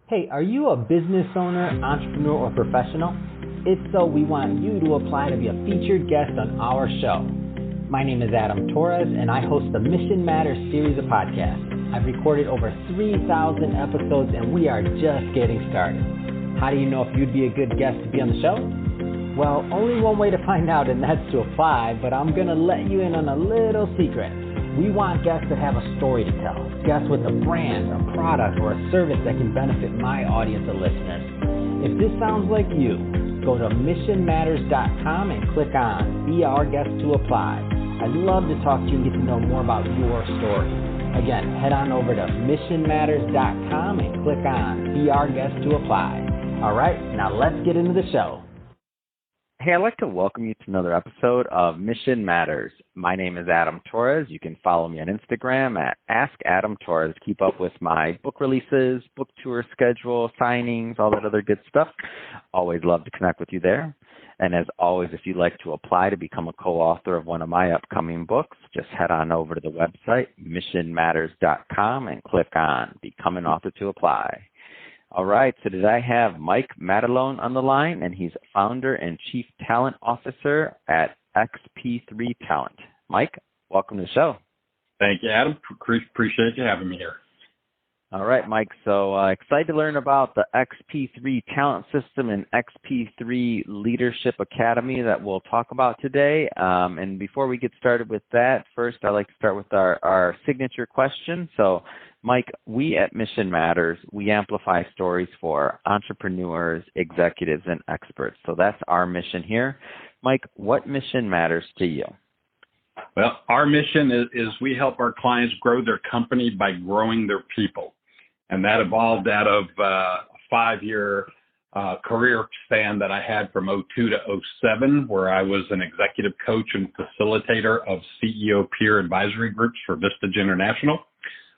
Hey, are you a business owner, entrepreneur, or professional? If so, we want you to apply to be a featured guest on our show. My name is Adam Torres, and I host the Mission Matters series of podcasts. I've recorded over 3,000 episodes, and we are just getting started. How do you know if you'd be a good guest to be on the show? Well, only one way to find out, and that's to apply, but I'm going to let you in on a little secret. We want guests that have a story to tell, guests with a brand, a product, or a service that can benefit my audience of listeners. If this sounds like you, go to missionmatters.com and click on Be Our Guest to apply. I'd love to talk to you and get to know more about your story. Again, head on over to missionmatters.com and click on Be Our Guest to apply. All right, now let's get into the show. Hey, I'd like to welcome you to another episode of Mission Matters. My name is Adam Torres. You can follow me on Instagram at AskAdamTorres. Keep up with my book releases, book tour schedule, signings, all that other good stuff. Always love to connect with you there. And as always, if you'd like to apply to become a co-author of one of my upcoming books, just head on over to the website, missionmatters.com, and click on Become an Author to apply. All right, so today I have Mike Matalone on the line, and he's founder and chief talent officer at XP3 Talent. Mike, welcome to the show. Thank you, Adam. Appreciate you having me here. All right, Mike, so excited to learn about the XP3 Talent System and XP3 Leadership Academy that we'll talk about today. And before we get started with that, first I'd like to start with our signature question. So, Mike, we at Mission Matters, we amplify stories for entrepreneurs, executives, and experts. So that's our mission here. Mike, what mission matters to you? Well, our mission is we help our clients grow their company by growing their people. And that evolved out of a 5-year career span that I had from 2002 to 2007, where I was an executive coach and facilitator of CEO peer advisory groups for Vistage International.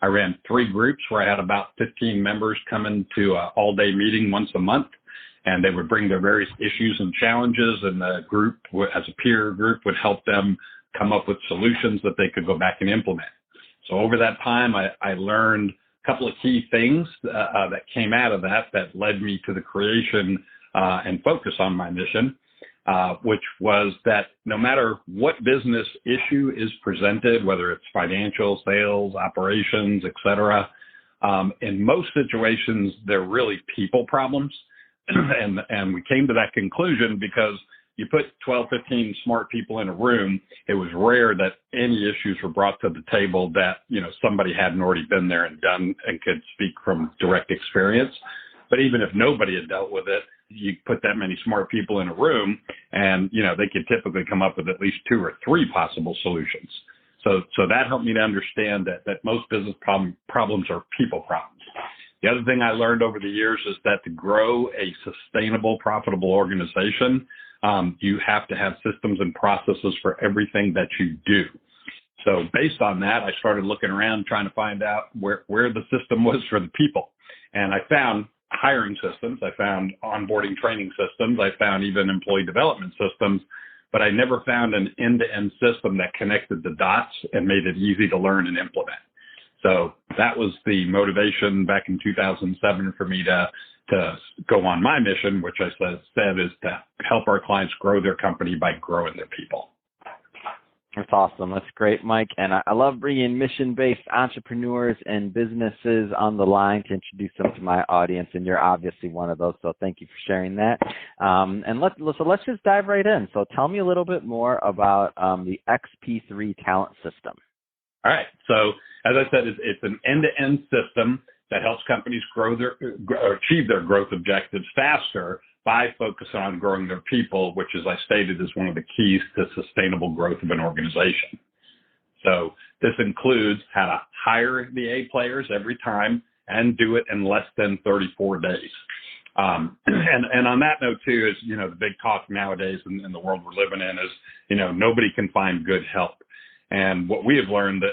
I ran 3 groups where I had about 15 members come into an all-day meeting once a month, and they would bring their various issues and challenges, and the group, as a peer group, would help them come up with solutions that they could go back and implement. So over that time, I learned a couple of key things that came out of that led me to the creation and focus on my mission, which was that no matter what business issue is presented, whether it's financial, sales, operations, et cetera, in most situations, they're really people problems. And we came to that conclusion because you put 12, 15 smart people in a room, it was rare that any issues were brought to the table that, somebody hadn't already been there and done and could speak from direct experience. But even if nobody had dealt with it, you put that many smart people in a room and, they could typically come up with at least 2 or 3 possible solutions. So that helped me to understand that most business problems are people problems. The other thing I learned over the years is that to grow a sustainable, profitable organization, you have to have systems and processes for everything that you do. So based on that, I started looking around trying to find out where the system was for the people. And I found hiring systems, I found onboarding training systems, I found even employee development systems, but I never found an end-to-end system that connected the dots and made it easy to learn and implement. So that was the motivation back in 2007 for me to go on my mission, which I said is to help our clients grow their company by growing their people. That's awesome. That's great, Mike. And I love bringing mission-based entrepreneurs and businesses on the line to introduce them to my audience, and you're obviously one of those, so thank you for sharing that. And let's just dive right in. So tell me a little bit more about the XP3 Talent System. All right. So as I said, it's an end-to-end system that helps companies achieve their growth objectives faster by focusing on growing their people, which, as I stated, is one of the keys to sustainable growth of an organization. So this includes how to hire the A players every time and do it in less than 34 days. And on that note, too, is, the big talk nowadays in the world we're living in is, nobody can find good help. And what we have learned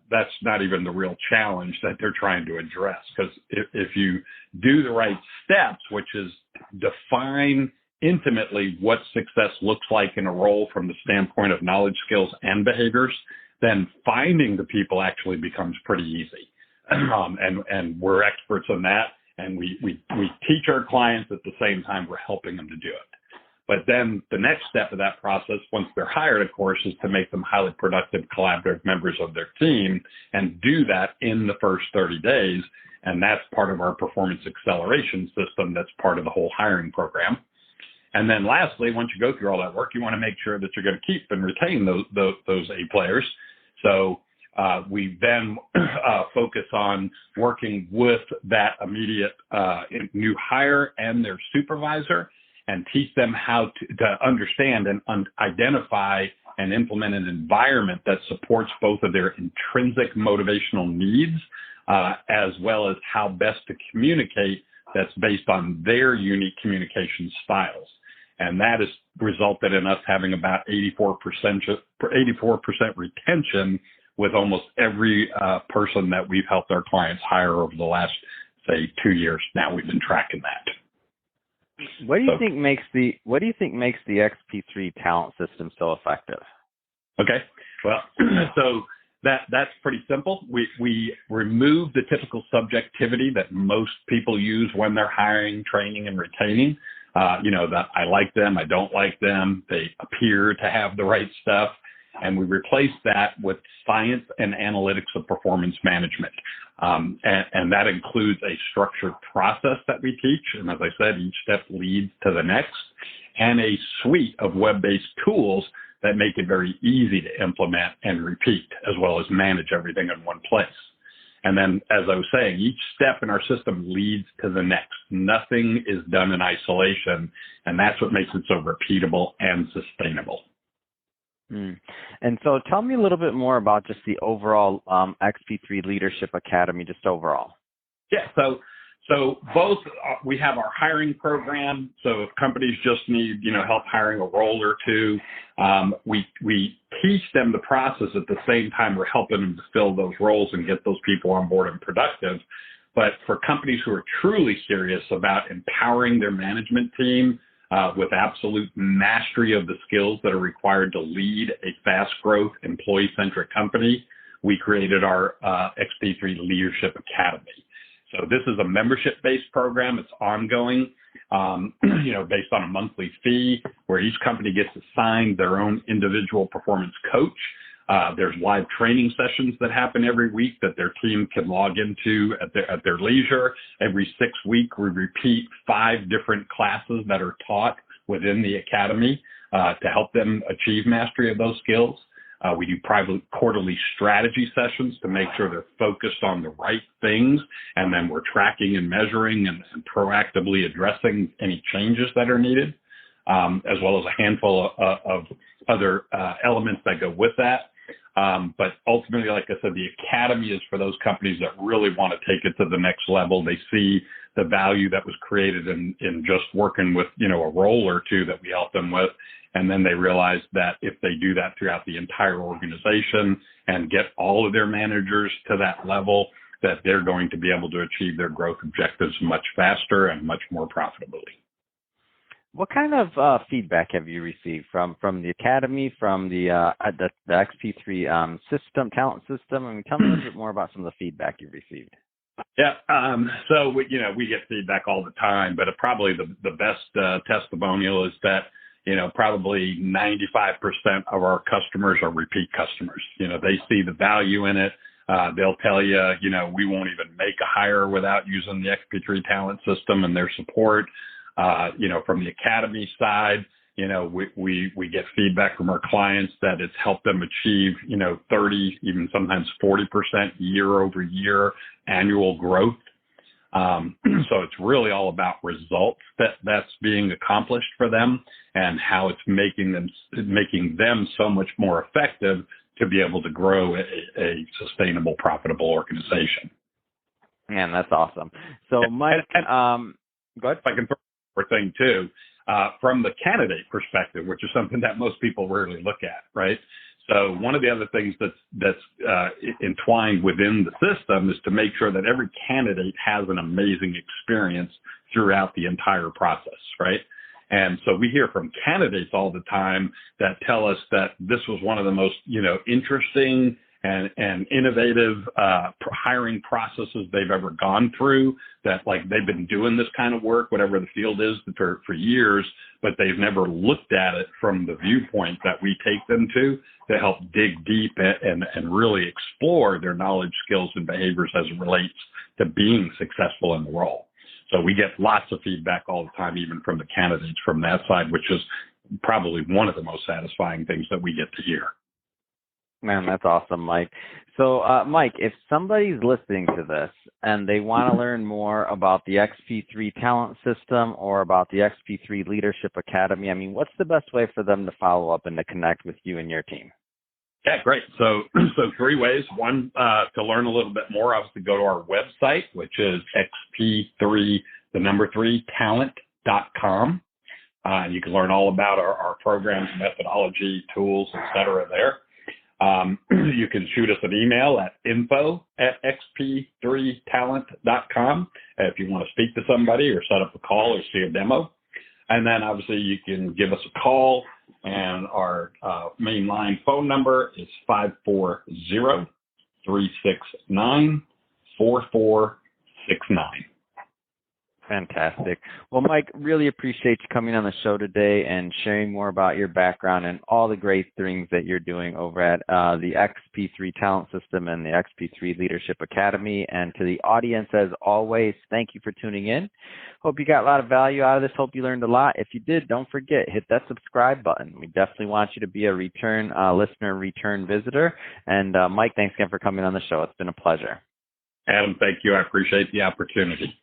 that's not even the real challenge that they're trying to address, because if you do the right steps, which is define intimately what success looks like in a role from the standpoint of knowledge, skills, and behaviors, then finding the people actually becomes pretty easy. And we're experts on that. And we teach our clients at the same time we're helping them to do it. But then the next step of that process, once they're hired, of course, is to make them highly productive, collaborative members of their team and do that in the first 30 days. And that's part of our performance acceleration system. That's part of the whole hiring program. And then lastly, once you go through all that work, you want to make sure that you're going to keep and retain those A players. So we then focus on working with that immediate new hire and their supervisor and teach them how to understand and identify and implement an environment that supports both of their intrinsic motivational needs as well as how best to communicate that's based on their unique communication styles. And that has resulted in us having about 84% retention with almost every person that we've helped our clients hire over the last, say, 2 years now. We've been tracking that. What do you think makes the XP3 talent system so effective? Okay, well, so that's pretty simple. We remove the typical subjectivity that most people use when they're hiring, training, and retaining. That I like them, I don't like them, they appear to have the right stuff. And we replace that with science and analytics of performance management. And that includes a structured process that we teach. And as I said, each step leads to the next, and a suite of web-based tools that make it very easy to implement and repeat, as well as manage everything in one place. And then, as I was saying, each step in our system leads to the next. Nothing is done in isolation, and that's what makes it so repeatable and sustainable. And so tell me a little bit more about just the overall XP3 Leadership Academy, just overall. Yeah, so both we have our hiring program. So if companies just need help hiring a role or two, we teach them the process at the same time we're helping them to fill those roles and get those people on board and productive. But for companies who are truly serious about empowering their management team with absolute mastery of the skills that are required to lead a fast growth, employee-centric company, we created our XP3 Leadership Academy. So this is a membership-based program. It's ongoing, based on a monthly fee where each company gets assigned their own individual performance coach. There's live training sessions that happen every week that their team can log into at their leisure. Every 6 weeks, we repeat 5 different classes that are taught within the academy to help them achieve mastery of those skills. We do private quarterly strategy sessions to make sure they're focused on the right things, and then we're tracking and measuring and proactively addressing any changes that are needed, as well as a handful of other elements that go with that. But ultimately, like I said, the academy is for those companies that really want to take it to the next level. They see the value that was created in just working with, a role or two that we help them with. And then they realize that if they do that throughout the entire organization and get all of their managers to that level, that they're going to be able to achieve their growth objectives much faster and much more profitably. What kind of feedback have you received from the academy, from the XP3 system, talent system? I mean, tell me a little bit more about some of the feedback you've received. Yeah, so we get feedback all the time, but probably the best testimonial is that probably 95% of our customers are repeat customers. They see the value in it. They'll tell you, we won't even make a hire without using the XP3 talent system and their support. From the academy side, we get feedback from our clients that it's helped them achieve, 30, even sometimes 40% year over year annual growth. So it's really all about results that's being accomplished for them and how it's making them so much more effective to be able to grow a sustainable, profitable organization. Man, that's awesome. So Mike, go ahead. If I can throw one more thing too, from the candidate perspective, which is something that most people rarely look at, right? So one of the other things that's entwined within the system is to make sure that every candidate has an amazing experience throughout the entire process, right? And so we hear from candidates all the time that tell us that this was one of the most, interesting and innovative hiring processes they've ever gone through, that like they've been doing this kind of work, whatever the field is, for years, but they've never looked at it from the viewpoint that we take them to help dig deep and really explore their knowledge, skills, and behaviors as it relates to being successful in the role. So we get lots of feedback all the time, even from the candidates from that side, which is probably one of the most satisfying things that we get to hear. Man, that's awesome, Mike. So, Mike, if somebody's listening to this and they want to learn more about the XP3 talent system or about the XP3 Leadership Academy, I mean, what's the best way for them to follow up and to connect with you and your team? Yeah, great. So 3 ways. One, to learn a little bit more, obviously go to our website, which is XP3talent.com. You can learn all about our programs, methodology, tools, et cetera there. You can shoot us an email at info@xp3talent.com if you want to speak to somebody or set up a call or see a demo. And then obviously you can give us a call, and our main line phone number is 540-369-4469. Fantastic. Well, Mike, really appreciate you coming on the show today and sharing more about your background and all the great things that you're doing over at the XP3 Talent System and the XP3 Leadership Academy. And to the audience, as always, thank you for tuning in. Hope you got a lot of value out of this. Hope you learned a lot. If you did, don't forget, hit that subscribe button. We definitely want you to be a return listener, return visitor. And Mike, thanks again for coming on the show. It's been a pleasure. Adam, thank you. I appreciate the opportunity.